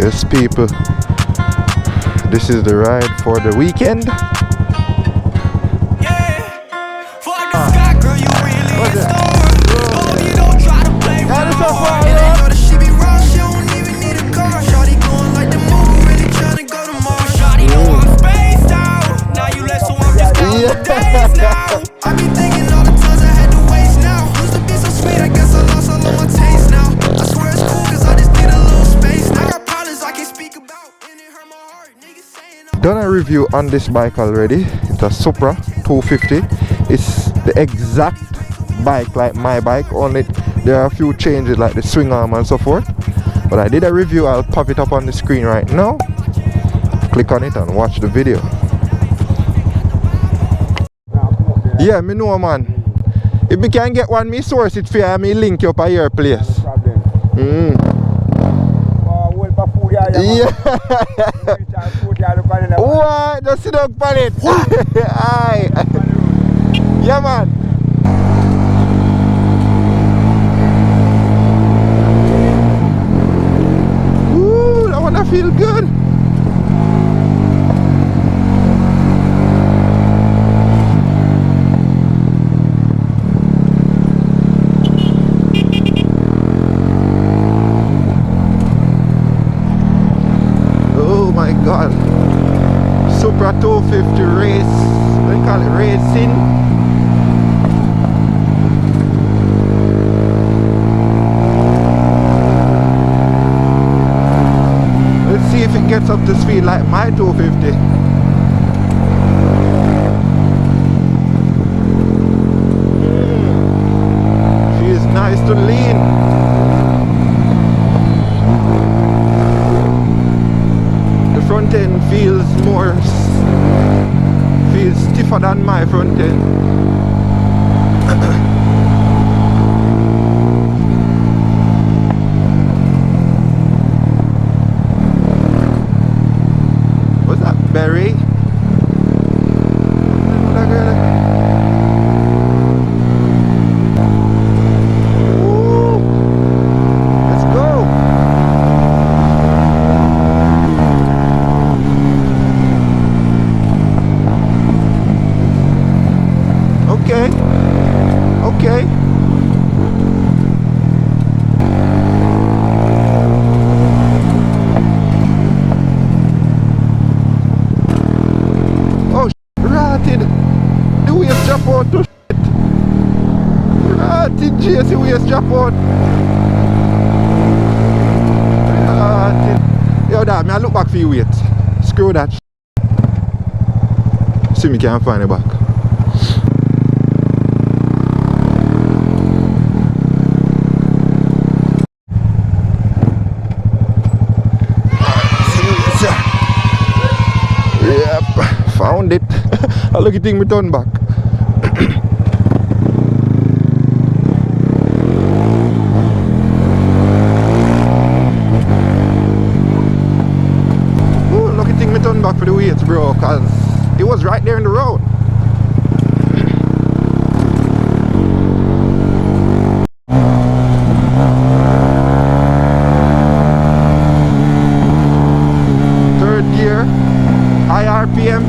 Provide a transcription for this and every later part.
Yes, people. This is the ride for the weekend. Done a review on this bike already. It's a Supra 250. It's the exact bike like my bike, only there are a few changes like the swing arm and so forth. But I did a review. I'll pop it up on the screen right now. Click on it and watch the video. Yeah, me know, man. If me can get one, me source it for you, me link you up at your place. Yeah. What? Just sit down on it. Aye. Yeah, man. Ooh, that one I feel good. God, Supra 250 race, they call it racing. Let's see if it gets up to speed like my 250. Feels nice to lean. Front end feels stiffer than my front end. What's that, Berry? Okay. Oh, rotted. The waist drop out to shit. Rotted JC waist drop out. Rotted. Yo, dad, me I look back for you weight. Screw that shit. See me can't find it back. Found it. I look at me turn back. Oh, look at me turn back for the weights, bro, cause it was right there in the road. Third gear, high RPM.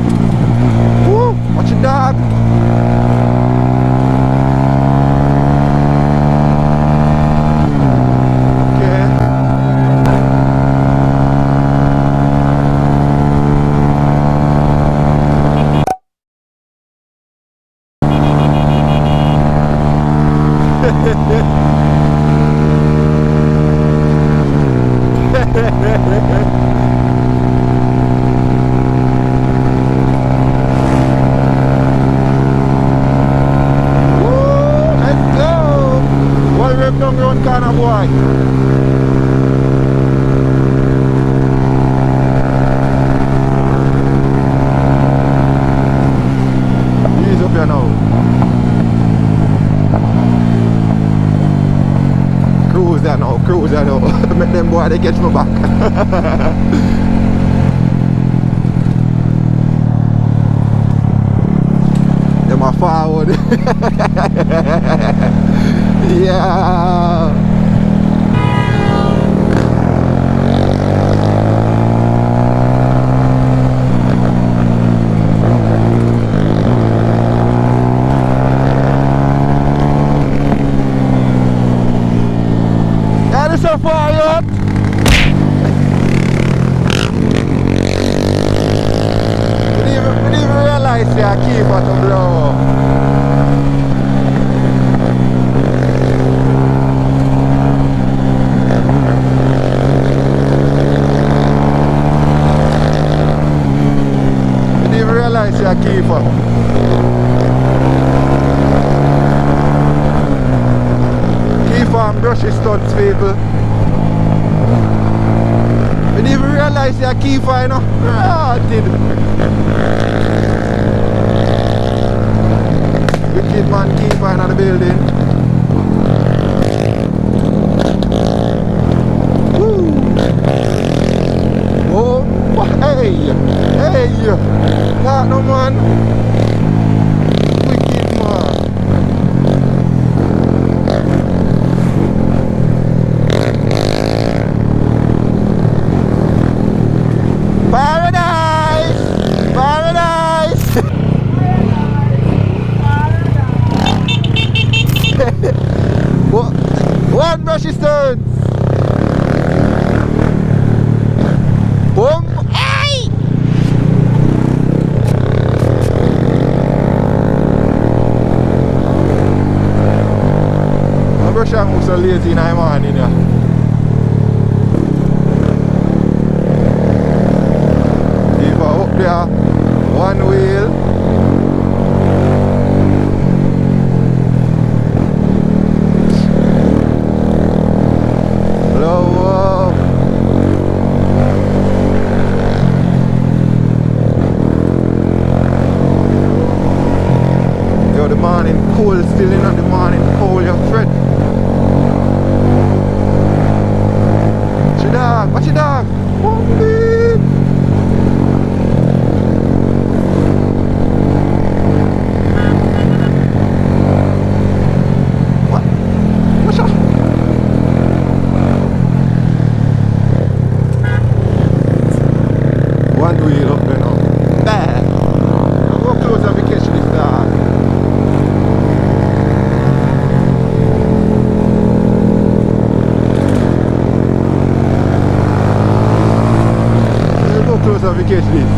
Woo, watch your dog. Don't go on corner, boy. Ease up here now. Cruise that now. Make them boy they catch me back. Them are forward. Yeah. me so far yet. I didn't even realize I keep out of blow. Realize you're a keeper. Keeper and brushy stunts, people. You didn't even realize you're a keeper, you know? Rotted. Wicked man keeper in the building. Woo. Oh, hey, that no man, wicked man. Paradise, paradise. One brushy stones. Boom. Hey! I brush I'm so lazy in the morning. If I up there, one wheel. Cold still in the morning, cold your friend. Watch your dog, watch your dog. Bumpy. What? What's up? One wheel up there now. Bad. I'll go closer to catch this dog. Closer we catch this.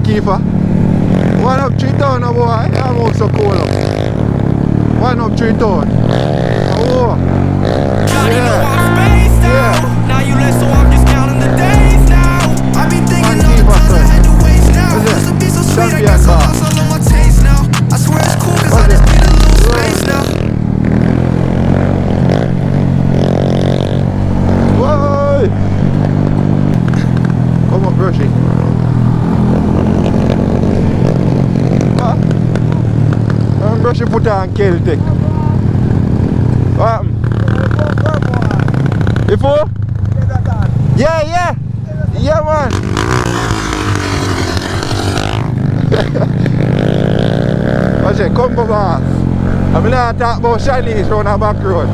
Keeper. One up 3 ton, boy. I'm also cool up. 1 up 3 ton. Oh. Yeah. Now you left, so I'm just counting the days now. I be thinking all the times I had to waste now. Used to be so sweet, I guess I lost all of my taste now. I swear it's cool, cause I just need a little space now. Whoa. Come on, brushy. Brush you put on Celtic. What happened? Before? Yeah. Yeah, man. Watch it, come over. I'm going to talk about Chinese on the back road.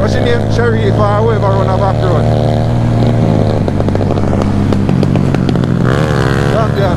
What's your name? Sharif or whoever on the back road. Champion,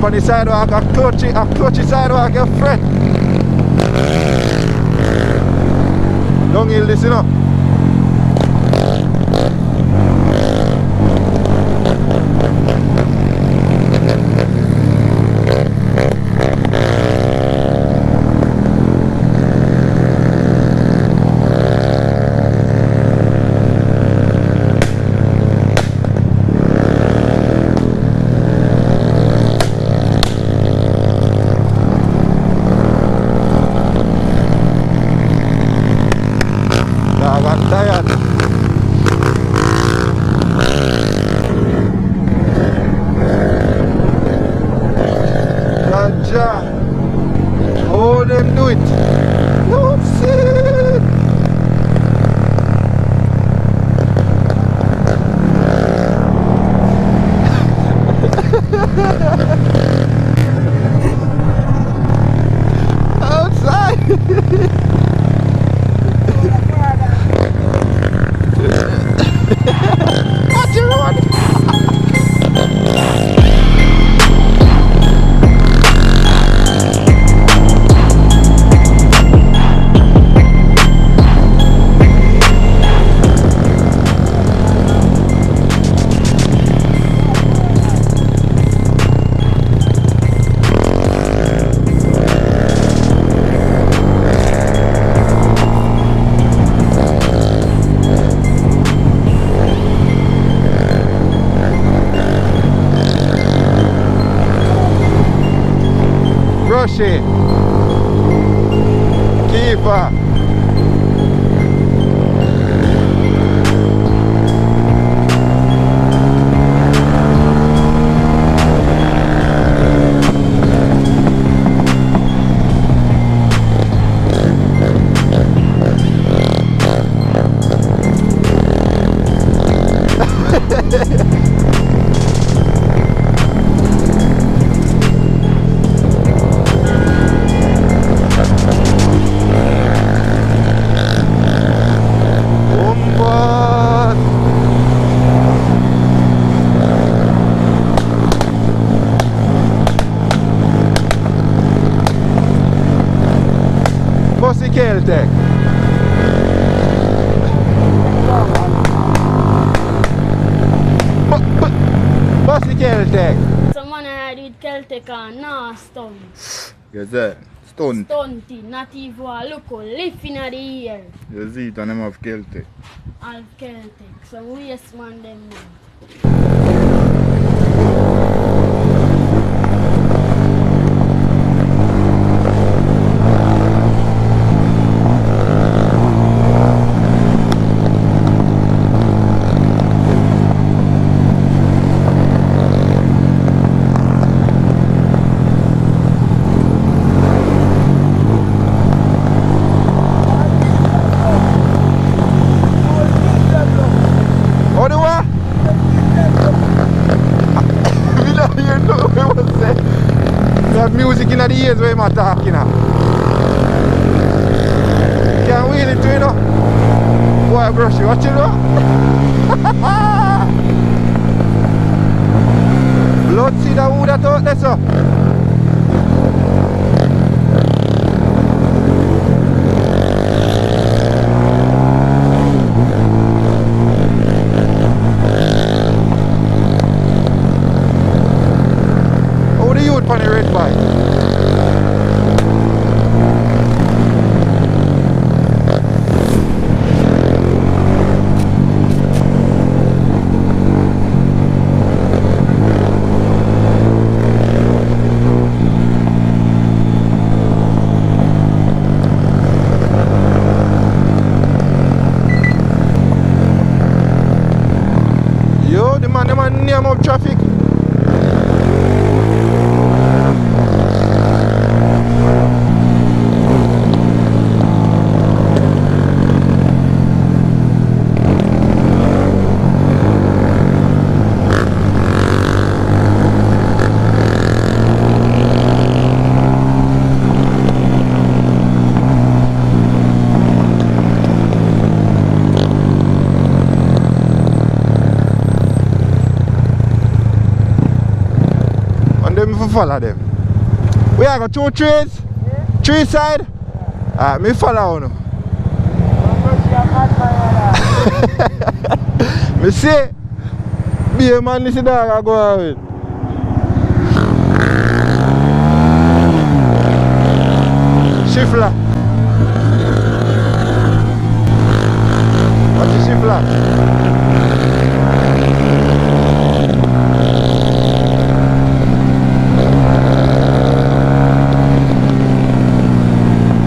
on the sidewalk, a clutchy sidewalk, a friend. Downhill this, you know. I'm tired. Ganja. Oh, them do it. No, shit. Outside. Watch your road. Brushy. Keeper. Bossy Celtic. Bossy Celtic. Someone I ride with Celtic and nah stunt. You see? Stunt. Stunty, not even a look, lift in the ear. You see it and them have Celtic. All Celtic, some waste man them now. What do I? We don't hear no what was said. That music in the ears where I'm talking now. Can't wheel it to you know. Boy, brush you, what you know? Blood see the wood that out there so. Oh, the youth on the red bike. follow them. We are going 2 trees? Yeah. 3 side? Alright, me follow you. Me see, be a man, this dog I go out with. Shifla. What's the shifla?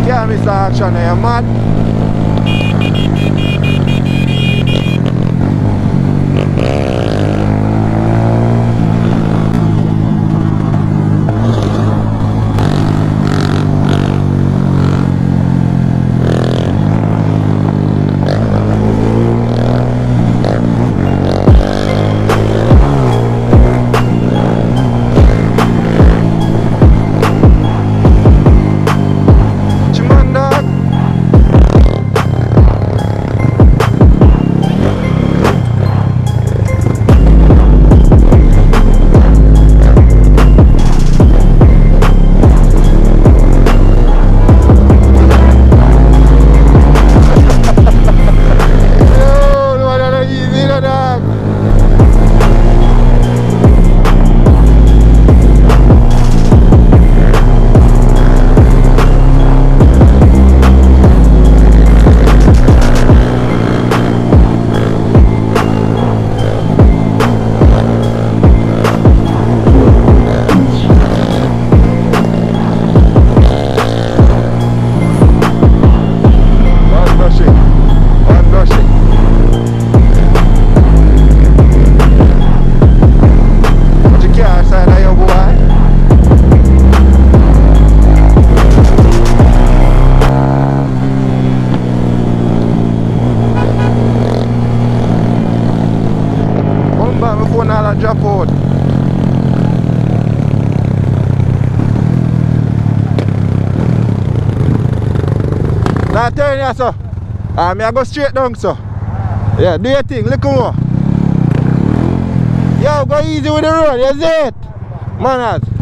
Yeah, Mr. Action, you're mad. Drop out. Now turn here, sir. I go straight down, sir. Yeah, do your thing, look more. Yo, go easy with the road, you see it? Manners.